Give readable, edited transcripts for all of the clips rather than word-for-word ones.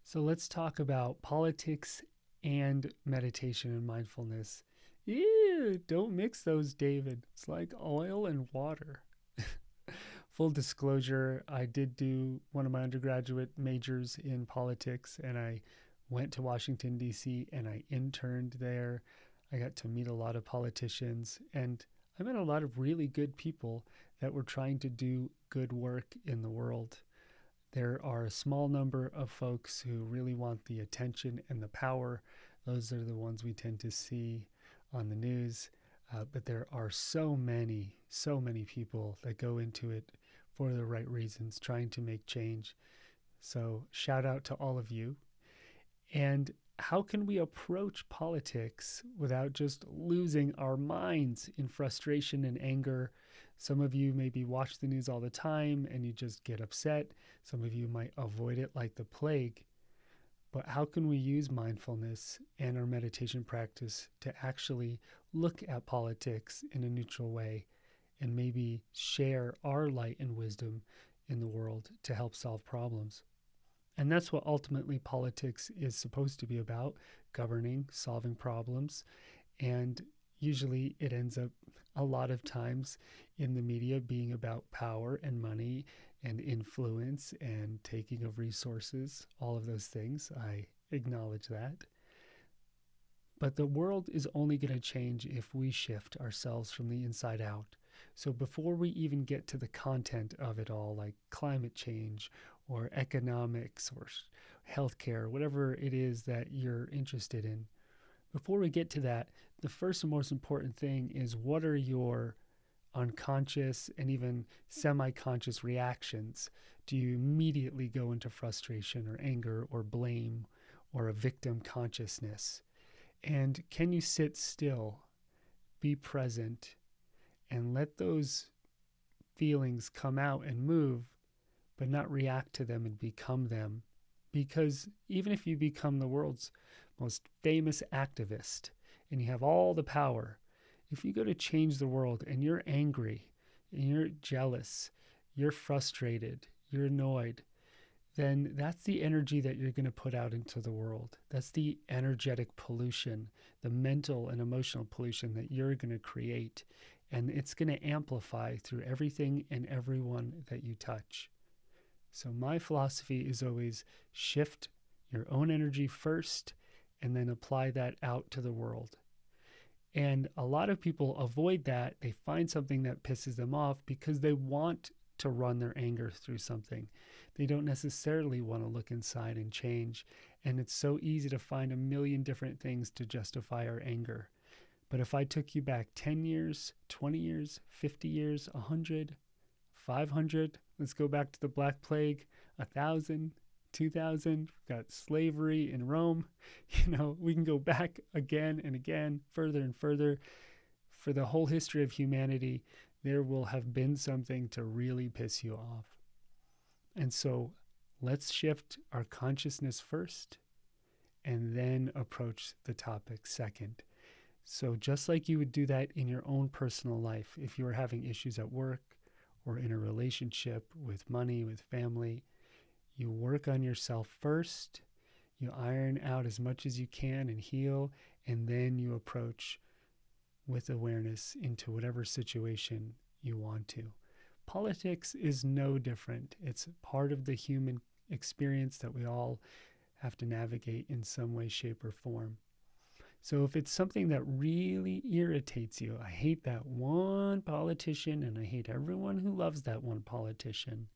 So let's talk about politics and meditation and mindfulness. Ew, don't mix those, David. It's like oil and water. Full disclosure, I did do one of my undergraduate majors in politics, and I went to Washington, D.C., and I interned there. I got to meet a lot of politicians, and I met a lot of really good people that were trying to do good work in the world. There are a small number of folks who really want the attention and the power. Those are the ones we tend to see on the news. But there are so many people that go into it for the right reasons, trying to make change. So, shout out to all of you. And how can we approach politics without just losing our minds in frustration and anger? Some of you maybe watch the news all the time and you just get upset. Some of you might avoid it like the plague. But how can we use mindfulness and our meditation practice to actually look at politics in a neutral way and maybe share our light and wisdom in the world to help solve problems? And that's what ultimately politics is supposed to be about: governing, solving problems. And usually it ends up a lot of times in the media being about power and money and influence and taking of resources, all of those things. I acknowledge that. But the world is only going to change if we shift ourselves from the inside out. So before we even get to the content of it all, like climate change or economics or healthcare, whatever it is that you're interested in, before we get to that, the first and most important thing is, what are your unconscious and even semi conscious reactions? Do you immediately go into frustration or anger or blame or a victim consciousness? And can you sit still, be present, and let those feelings come out and move, but not react to them and become them? Because even if you become the world's most famous activist and you have all the power, if you go to change the world and you're angry and you're jealous, you're frustrated, you're annoyed, then that's the energy that you're going to put out into the world. That's the energetic pollution, the mental and emotional pollution that you're going to create. And it's going to amplify through everything and everyone that you touch. So my philosophy is always shift your own energy first and then apply that out to the world. And a lot of people avoid that. They find something that pisses them off because they want to run their anger through something. They don't necessarily want to look inside and change. And it's so easy to find a million different things to justify our anger. But if I took you back 10 years, 20 years, 50 years, 100, 500, let's go back to the Black Plague, 1,000, 2,000, got slavery in Rome. We can go back again and again, further and further. For the whole history of humanity, there will have been something to really piss you off. And so let's shift our consciousness first and then approach the topic second. So just like you would do that in your own personal life, if you were having issues at work or in a relationship with money, with family, you work on yourself first, you iron out as much as you can and heal, and then you approach with awareness into whatever situation you want to. Politics is no different. It's part of the human experience that we all have to navigate in some way, shape, or form. So if it's something that really irritates you, I hate that one politician and I hate everyone who loves that one politician,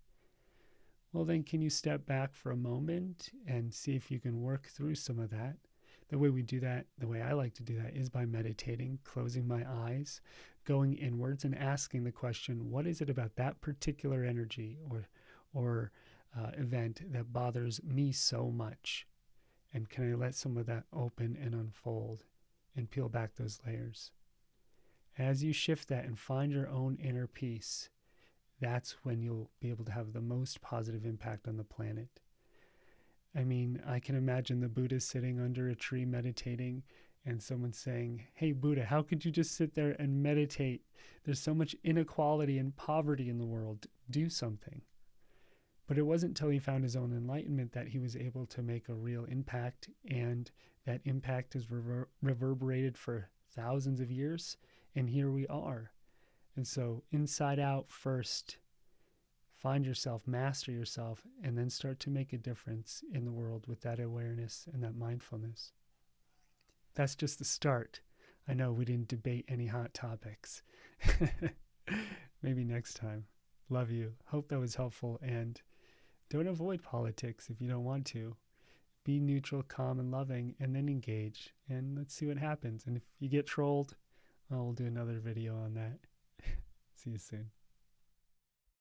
well, then can you step back for a moment and see if you can work through some of that? The way we do that, the way I like to do that, is by meditating, closing my eyes, going inwards and asking the question, what is it about that particular energy or event that bothers me so much? And can I let some of that open and unfold and peel back those layers? As you shift that and find your own inner peace, that's when you'll be able to have the most positive impact on the planet. I mean, I can imagine the Buddha sitting under a tree meditating and someone saying, "Hey, Buddha, how could you just sit there and meditate? There's so much inequality and poverty in the world. Do something." But it wasn't until he found his own enlightenment that he was able to make a real impact, and that impact is reverberated for thousands of years, and here we are. And so, inside out first, find yourself, master yourself, and then start to make a difference in the world with that awareness and that mindfulness. That's just the start. I know we didn't debate any hot topics. Maybe next time. Love you. Hope that was helpful. And don't avoid politics if you don't want to. Be neutral, calm, and loving, and then engage. And let's see what happens. And if you get trolled, we'll do another video on that. See you soon.